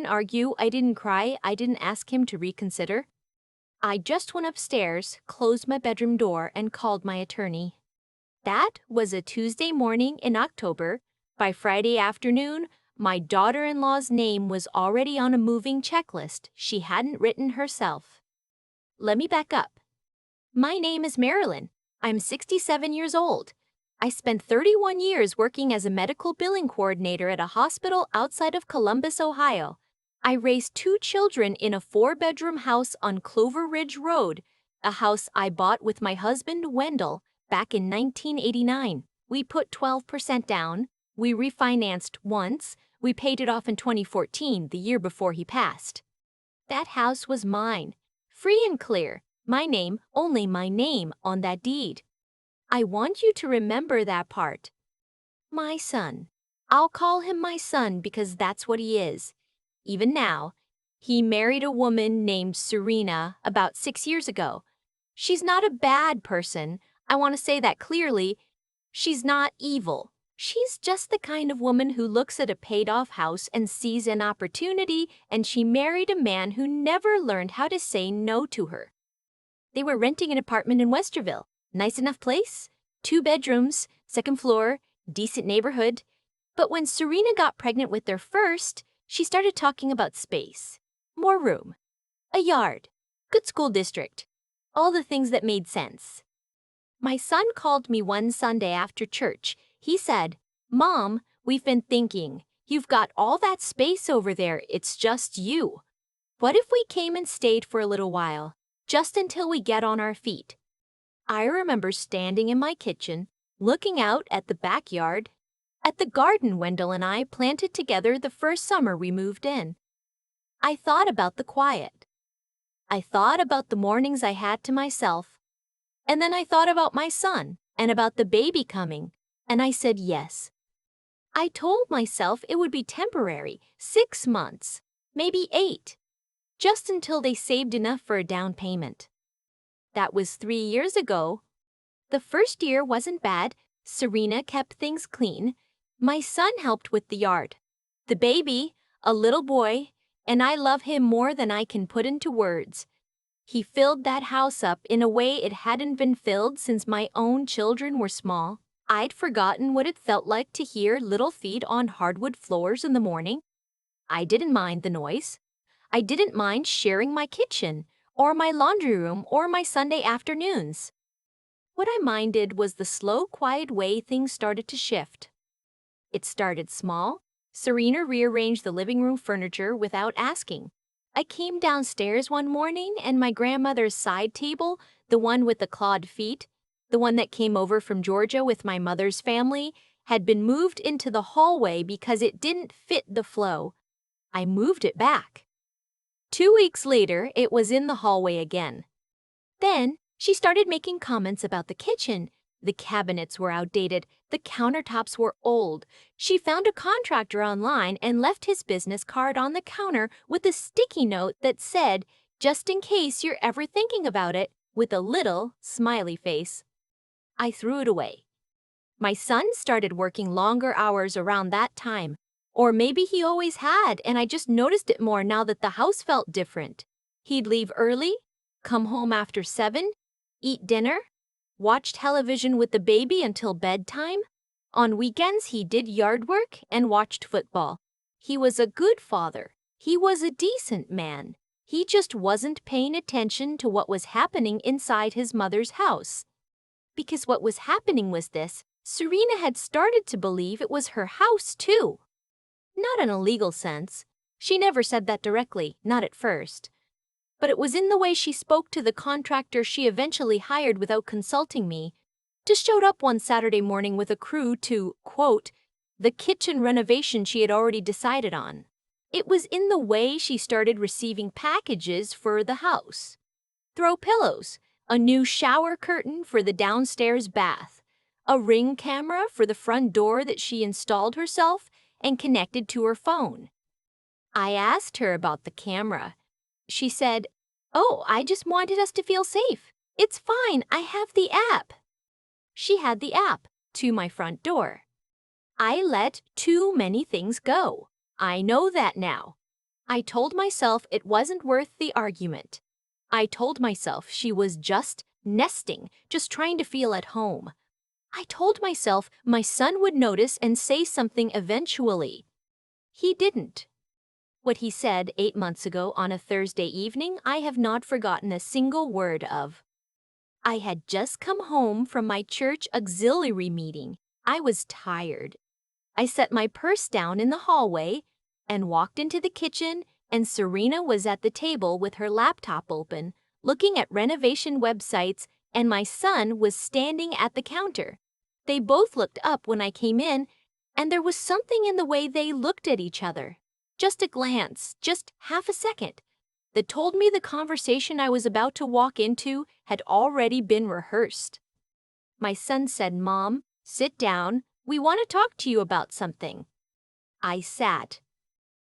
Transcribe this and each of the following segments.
argue, I didn't cry, I didn't ask him to reconsider. I just went upstairs, closed my bedroom door, and called my attorney. That was a Tuesday morning in October. By Friday afternoon, my daughter-in-law's name was already on a moving checklist she hadn't written herself. Let me back up. My name is Marilyn. I'm 67 years old. I spent 31 years working as a medical billing coordinator at a hospital outside of Columbus, Ohio. I raised 2 children in a 4-bedroom house on Clover Ridge Road, a house I bought with my husband, Wendell, back in 1989. We put 12% down. We refinanced once. We paid it off in 2014, the year before he passed. That house was mine, free and clear. My name, only my name, on that deed. I want you to remember that part. My son. I'll call him my son because that's what he is. Even now, he married a woman named Serena about 6 years ago. She's not a bad person. I want to say that clearly. She's not evil. She's just the kind of woman who looks at a paid-off house and sees an opportunity, and she married a man who never learned how to say no to her. They were renting an apartment in Westerville. Nice enough place, 2 bedrooms, 2nd floor, decent neighborhood. But when Serena got pregnant with their first, she started talking about space, more room, a yard, good school district, all the things that made sense. My son called me one Sunday after church. He said, "Mom, we've been thinking. You've got all that space over there. It's just you. What if we came and stayed for a little while, just until we get on our feet?" I remember standing in my kitchen, looking out at the backyard, at the garden Wendell and I planted together the first summer we moved in. I thought about the quiet. I thought about the mornings I had to myself. And then I thought about my son and about the baby coming, and I said yes. I told myself it would be temporary, 6 months, maybe 8, just until they saved enough for a down payment. That was 3 years ago. The first year wasn't bad. Serena kept things clean. My son helped with the yard. The baby, a little boy, and I love him more than I can put into words. He filled that house up in a way it hadn't been filled since my own children were small. I'd forgotten what it felt like to hear little feet on hardwood floors in the morning. I didn't mind the noise. I didn't mind sharing my kitchen, or my laundry room, or my Sunday afternoons. What I minded was the slow, quiet way things started to shift. It started small. Serena rearranged the living room furniture without asking. I came downstairs one morning and my grandmother's side table, the one with the clawed feet, the one that came over from Georgia with my mother's family, had been moved into the hallway because it didn't fit the flow. I moved it back. 2 weeks later, it was in the hallway again. Then, she started making comments about the kitchen. The cabinets were outdated. The countertops were old. She found a contractor online and left his business card on the counter with a sticky note that said, "Just in case you're ever thinking about it," with a little smiley face. I threw it away. My son started working longer hours around that time. Or maybe he always had, and I just noticed it more now that the house felt different. He'd leave early, come home after 7, eat dinner, watch television with the baby until bedtime. On weekends, he did yard work and watched football. He was a good father. He was a decent man. He just wasn't paying attention to what was happening inside his mother's house. Because what was happening was this: Serena had started to believe it was her house, too. Not in a legal sense. She never said that directly, not at first. But it was in the way she spoke to the contractor she eventually hired without consulting me. Just showed up one Saturday morning with a crew to, quote, the kitchen renovation she had already decided on. It was in the way she started receiving packages for the house. Throw pillows, a new shower curtain for the downstairs bath, a Ring camera for the front door that she installed herself and connected to her phone. I asked her about the camera. She said, "Oh, I just wanted us to feel safe. It's fine, I have the app." She had the app to my front door. I let too many things go. I know that now. I told myself it wasn't worth the argument. I told myself she was just nesting, just trying to feel at home. I told myself my son would notice and say something eventually. He didn't. What he said 8 months ago on a Thursday evening, I have not forgotten a single word of. I had just come home from my church auxiliary meeting. I was tired. I set my purse down in the hallway and walked into the kitchen, and Serena was at the table with her laptop open, looking at renovation websites, and my son was standing at the counter. They both looked up when I came in, and there was something in the way they looked at each other. Just a glance, just half a second, that told me the conversation I was about to walk into had already been rehearsed. My son said, "Mom, sit down. We want to talk to you about something." I sat.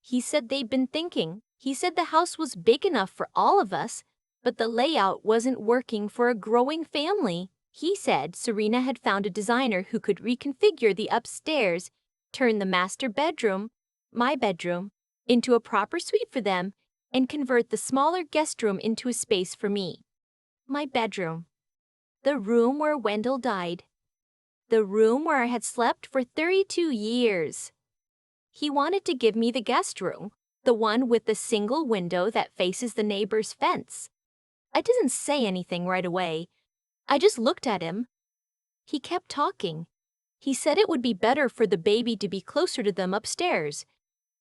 He said they'd been thinking. He said the house was big enough for all of us, but the layout wasn't working for a growing family. He said Serena had found a designer who could reconfigure the upstairs, turn the master bedroom, my bedroom, into a proper suite for them, and convert the smaller guest room into a space for me. My bedroom. The room where Wendell died. The room where I had slept for 32 years. He wanted to give me the guest room, the one with the single window that faces the neighbor's fence. I didn't say anything right away. I just looked at him. He kept talking. He said it would be better for the baby to be closer to them upstairs.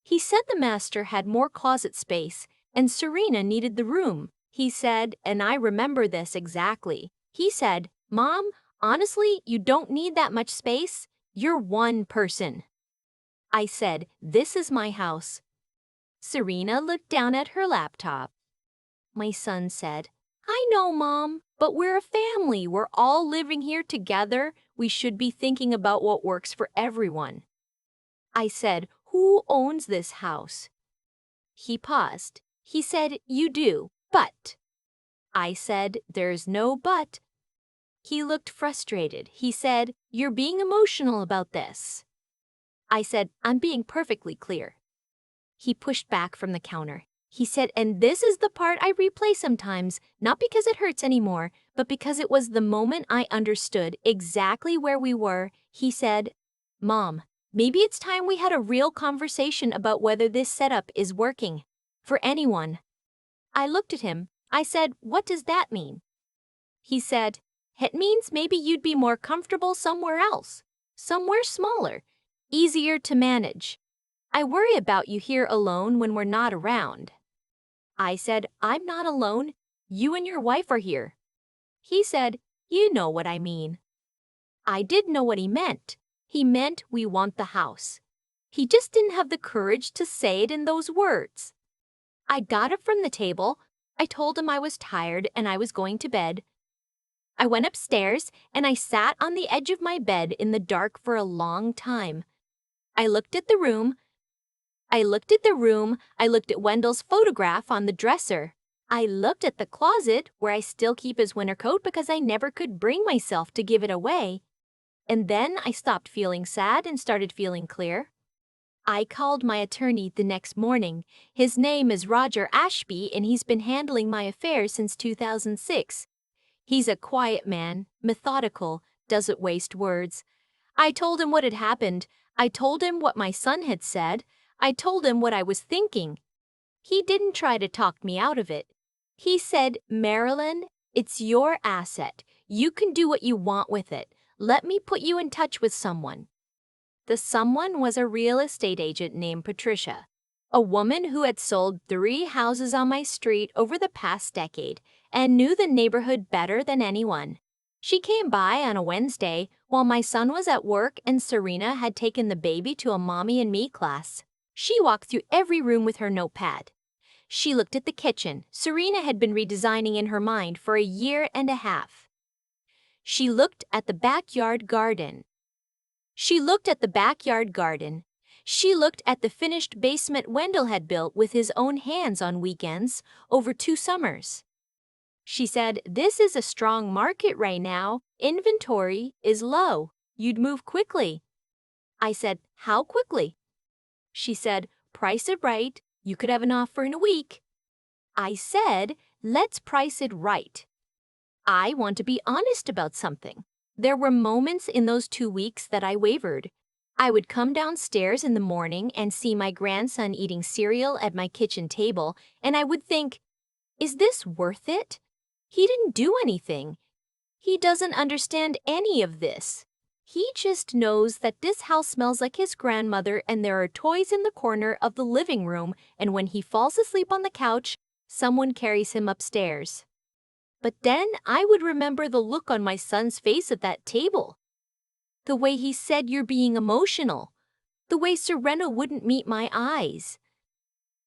He said the master had more closet space, and Serena needed the room. He said, and I remember this exactly, he said, "Mom, honestly, you don't need that much space. You're one person." I said, "This is my house." Serena looked down at her laptop. My son said, "I know, Mom, but we're a family. We're all living here together. We should be thinking about what works for everyone." I said, "Who owns this house?" He paused. He said, "You do, but." I said, "There's no but." He looked frustrated. He said, "You're being emotional about this." I said, "I'm being perfectly clear." He pushed back from the counter. He said, "And this is the part I replay sometimes, not because it hurts anymore, but because it was the moment I understood exactly where we were." He said, "Mom, maybe it's time we had a real conversation about whether this setup is working for anyone." I looked at him. I said, "What does that mean?" He said, "It means maybe you'd be more comfortable somewhere else, somewhere smaller, easier to manage. I worry about you here alone when we're not around." I said, "I'm not alone. You and your wife are here." He said, "You know what I mean." I did know what he meant. He meant we want the house. He just didn't have the courage to say it in those words. I got up from the table. I told him I was tired and I was going to bed. I went upstairs and I sat on the edge of my bed in the dark for a long time. I looked at the room. I looked at Wendell's photograph on the dresser. I looked at the closet where I still keep his winter coat because I never could bring myself to give it away. And then I stopped feeling sad and started feeling clear. I called my attorney the next morning. His name is Roger Ashby, and he's been handling my affairs since 2006. He's a quiet man, methodical, doesn't waste words. I told him what had happened. I told him what my son had said. I told him what I was thinking. He didn't try to talk me out of it. He said, "Marilyn, it's your asset. You can do what you want with it. Let me put you in touch with someone." The someone was a real estate agent named Patricia, a woman who had sold 3 houses on my street over the past decade and knew the neighborhood better than anyone. She came by on a Wednesday while my son was at work and Serena had taken the baby to a mommy and me class. She walked through every room with her notepad. She looked at the kitchen Serena had been redesigning in her mind for a year and a half. She looked at the backyard garden. She looked at the finished basement Wendell had built with his own hands on weekends over 2 summers. She said, "This is a strong market right now. Inventory is low. You'd move quickly." I said, "How quickly?" She said, "Price it right. You could have an offer in a week. I said, let's price it right. I want to be honest about something. There were moments in those 2 weeks that I wavered. I would come downstairs in the morning and see my grandson eating cereal at my kitchen table, and I would think, is this worth it? He didn't do anything. He doesn't understand any of this. He just knows that this house smells like his grandmother and there are toys in the corner of the living room, and when he falls asleep on the couch, someone carries him upstairs. But then I would remember the look on my son's face at that table. The way he said you're being emotional. The way Serena wouldn't meet my eyes.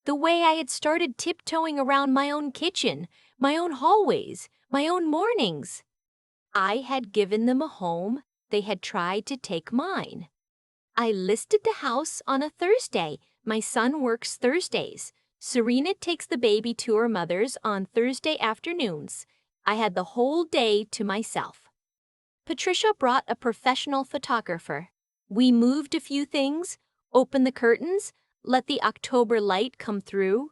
The way I had started tiptoeing around my own kitchen, my own hallways, my own mornings. I had given them a home. They had tried to take mine. I listed the house on a Thursday. My son works Thursdays. Serena takes the baby to her mother's on Thursday afternoons. I had the whole day to myself. Patricia brought a professional photographer. We moved a few things, opened the curtains, let the October light come through.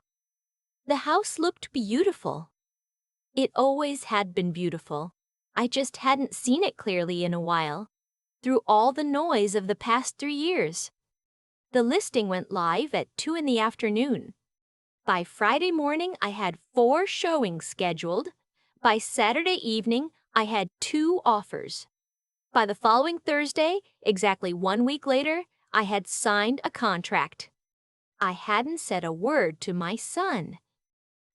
The house looked beautiful. It always had been beautiful. I just hadn't seen it clearly in a while, through all the noise of the past 3 years. The listing went live at 2 in the afternoon. By Friday morning, I had 4 showings scheduled. By Saturday evening, I had 2 offers. By the following Thursday, exactly 1 week later, I had signed a contract. I hadn't said a word to my son.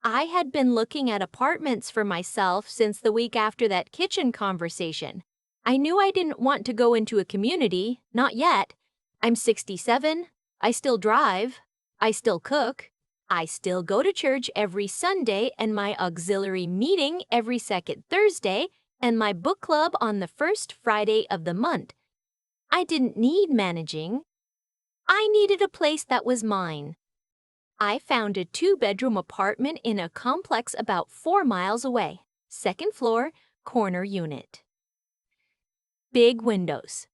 I had been looking at apartments for myself since the week after that kitchen conversation. I knew I didn't want to go into a community, not yet. I'm 67, I still drive, I still cook, I still go to church every Sunday and my auxiliary meeting every second Thursday and my book club on the first Friday of the month. I didn't need managing. I needed a place that was mine. I found a 2-bedroom apartment in a complex about 4 miles away, 2nd floor, corner unit. Big windows.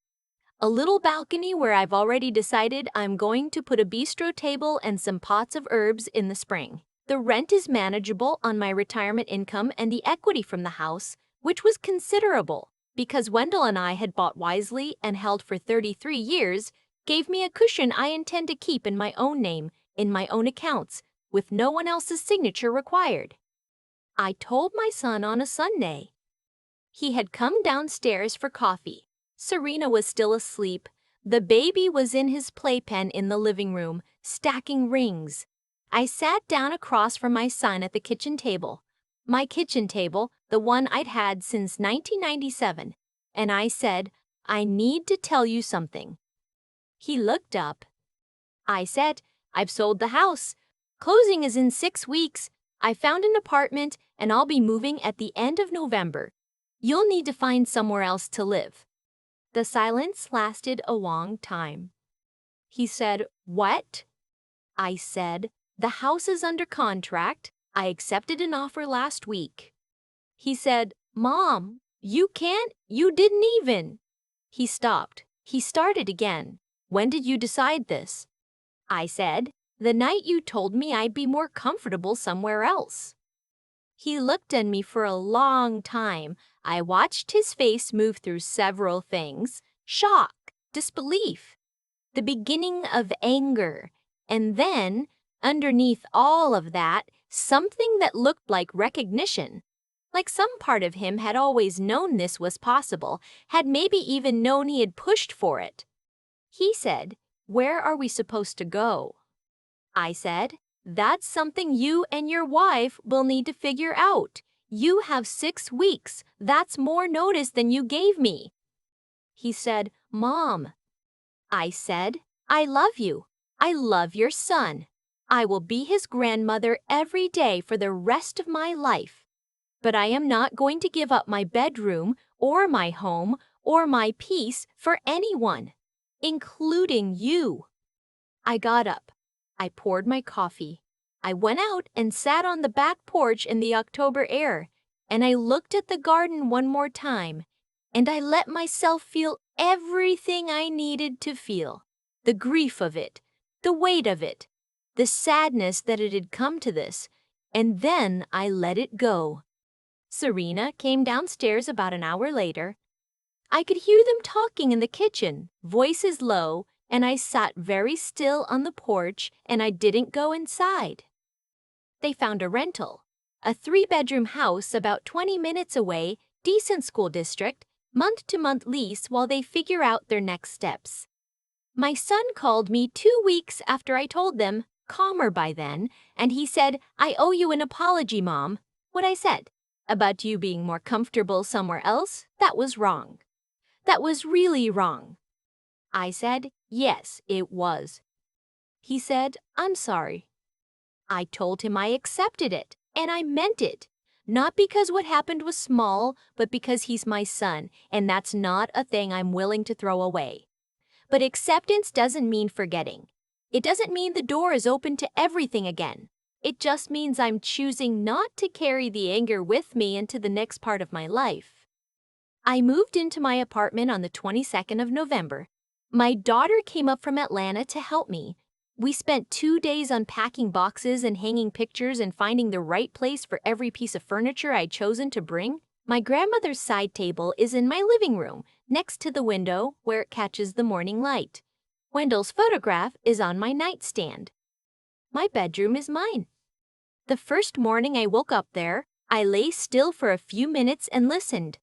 A little balcony where I've already decided I'm going to put a bistro table and some pots of herbs in the spring. The rent is manageable on my retirement income and the equity from the house, which was considerable, because Wendell and I had bought wisely and held for 33 years, gave me a cushion I intend to keep in my own name, in my own accounts, with no one else's signature required. I told my son on a Sunday. He had come downstairs for coffee. Serena was still asleep. The baby was in his playpen in the living room, stacking rings. I sat down across from my son at the kitchen table. My kitchen table, the one I'd had since 1997, and I said, I need to tell you something. He looked up. I said, I've sold the house. Closing is in 6 weeks. I found an apartment and I'll be moving at the end of November. You'll need to find somewhere else to live. The silence lasted a long time. He said, what? I said, the house is under contract. I accepted an offer last week. He said, Mom, you didn't even. He stopped. He started again. When did you decide this? I said, the night you told me I'd be more comfortable somewhere else. He looked at me for a long time. I watched his face move through several things: shock, disbelief, the beginning of anger, and then, underneath all of that, something that looked like recognition. Like some part of him had always known this was possible, had maybe even known he had pushed for it. He said, where are we supposed to go? I said, that's something you and your wife will need to figure out. You have 6 weeks. That's more notice than you gave me. He said, Mom. I said, I love you. I love your son. I will be his grandmother every day for the rest of my life. But I am not going to give up my bedroom or my home or my peace for anyone, including you. I got up. I poured my coffee. I went out and sat on the back porch in the October air, and I looked at the garden one more time, and I let myself feel everything I needed to feel. The grief of it, the weight of it, the sadness that it had come to this, and then I let it go. Serena came downstairs about an hour later. I could hear them talking in the kitchen, voices low, and I sat very still on the porch and I didn't go inside. They found a rental, a 3-bedroom house about 20 minutes away, decent school district, month-to-month lease while they figure out their next steps. My son called me 2 weeks after I told them, calmer by then, and he said, "I owe you an apology, Mom." What I said about you being more comfortable somewhere else, that was wrong. That was really wrong. I said, yes, it was. He said, I'm sorry. I told him I accepted it, and I meant it. Not because what happened was small, but because he's my son, and that's not a thing I'm willing to throw away. But acceptance doesn't mean forgetting. It doesn't mean the door is open to everything again. It just means I'm choosing not to carry the anger with me into the next part of my life. I moved into my apartment on the 22nd of November. My daughter came up from Atlanta to help me. We spent 2 days unpacking boxes and hanging pictures and finding the right place for every piece of furniture I'd chosen to bring. My grandmother's side table is in my living room, next to the window where it catches the morning light. Wendell's photograph is on my nightstand. My bedroom is mine. The first morning I woke up there, I lay still for a few minutes and listened.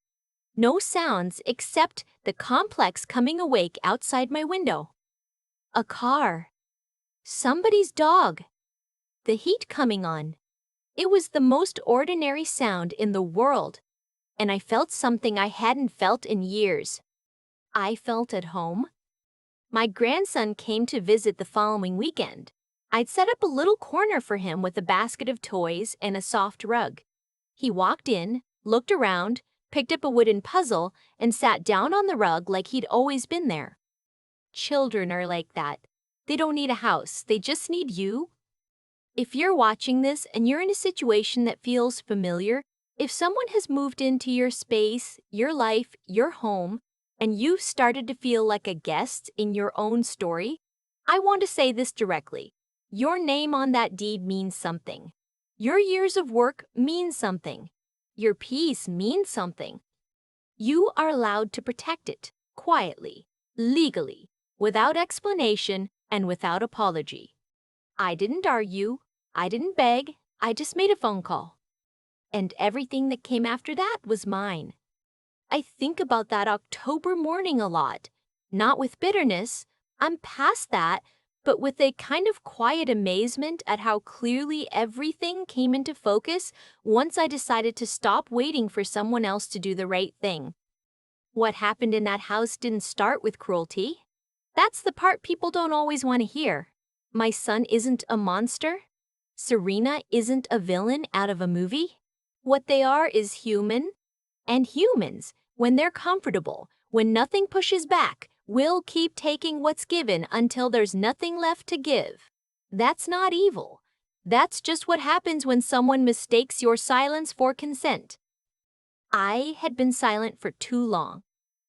No sounds except the complex coming awake outside my window. A car. Somebody's dog. The heat coming on. It was the most ordinary sound in the world, and I felt something I hadn't felt in years. I felt at home. My grandson came to visit the following weekend. I'd set up a little corner for him with a basket of toys and a soft rug. He walked in, looked around, picked up a wooden puzzle, and sat down on the rug like he'd always been there. Children are like that. They don't need a house, they just need you. If you're watching this and you're in a situation that feels familiar, if someone has moved into your space, your life, your home, and you've started to feel like a guest in your own story, I want to say this directly. Your name on that deed means something. Your years of work mean something. Your peace means something. You are allowed to protect it, quietly, legally, without explanation and without apology. I didn't argue, I didn't beg, I just made a phone call. And everything that came after that was mine. I think about that October morning a lot, not with bitterness, I'm past that, but with a kind of quiet amazement at how clearly everything came into focus once I decided to stop waiting for someone else to do the right thing. What happened in that house didn't start with cruelty. That's the part people don't always want to hear. My son isn't a monster. Serena isn't a villain out of a movie. What they are is human. And humans, when they're comfortable, when nothing pushes back, will keep taking what's given until there's nothing left to give. That's not evil. That's just what happens when someone mistakes your silence for consent. I had been silent for too long.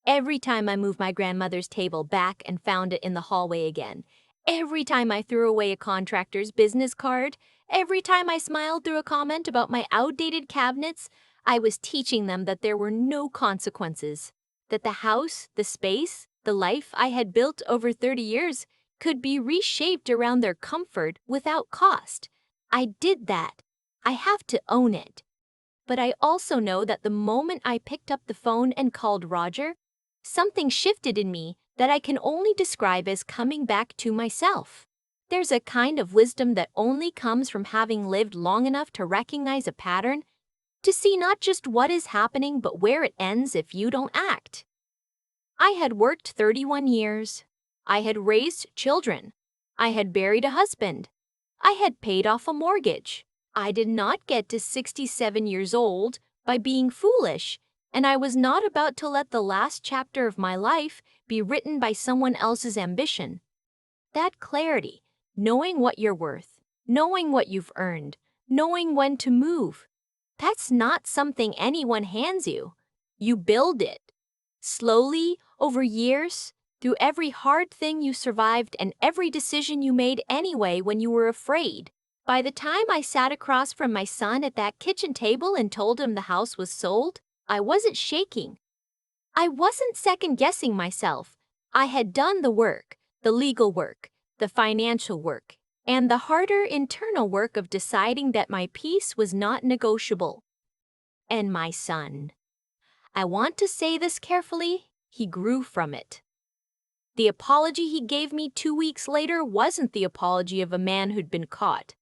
Every time I moved my grandmother's table back and found it in the hallway again, every time I threw away a contractor's business card, every time I smiled through a comment about my outdated cabinets, I was teaching them that there were no consequences, that the house, the space, the life I had built over 30 years could be reshaped around their comfort without cost. I did that. I have to own it. But I also know that the moment I picked up the phone and called Roger, something shifted in me that I can only describe as coming back to myself. There's a kind of wisdom that only comes from having lived long enough to recognize a pattern, to see not just what is happening but where it ends if you don't act. I had worked 31 years. I had raised children. I had buried a husband. I had paid off a mortgage. I did not get to 67 years old by being foolish, and I was not about to let the last chapter of my life be written by someone else's ambition. That clarity, knowing what you're worth, knowing what you've earned, knowing when to move, that's not something anyone hands you. You build it. Slowly, over years, through every hard thing you survived and every decision you made anyway when you were afraid. By the time I sat across from my son at that kitchen table and told him the house was sold, I wasn't shaking. I wasn't second-guessing myself. I had done the work, the legal work, the financial work, and the harder internal work of deciding that my peace was not negotiable. And my son. I want to say this carefully, he grew from it. The apology he gave me 2 weeks later wasn't the apology of a man who'd been caught.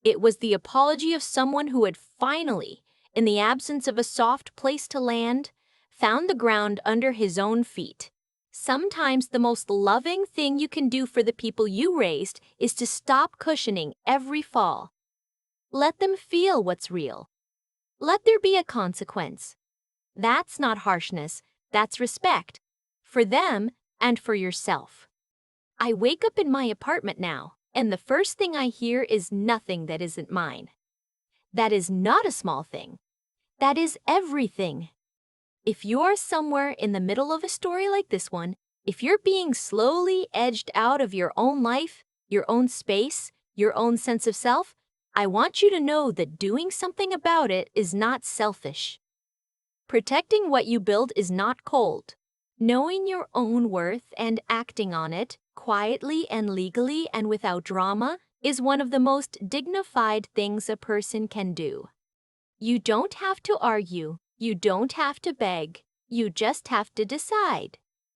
It was the apology of someone who had finally, in the absence of a soft place to land, found the ground under his own feet. Sometimes the most loving thing you can do for the people you raised is to stop cushioning every fall. Let them feel what's real. Let there be a consequence. That's not harshness, that's respect. For them and for yourself. I wake up in my apartment now, and the first thing I hear is nothing that isn't mine. That is not a small thing. That is everything. If you're somewhere in the middle of a story like this one, if you're being slowly edged out of your own life, your own space, your own sense of self, I want you to know that doing something about it is not selfish. Protecting what you build is not cold. Knowing your own worth and acting on it, quietly and legally and without drama, is one of the most dignified things a person can do. You don't have to argue. You don't have to beg. You just have to decide.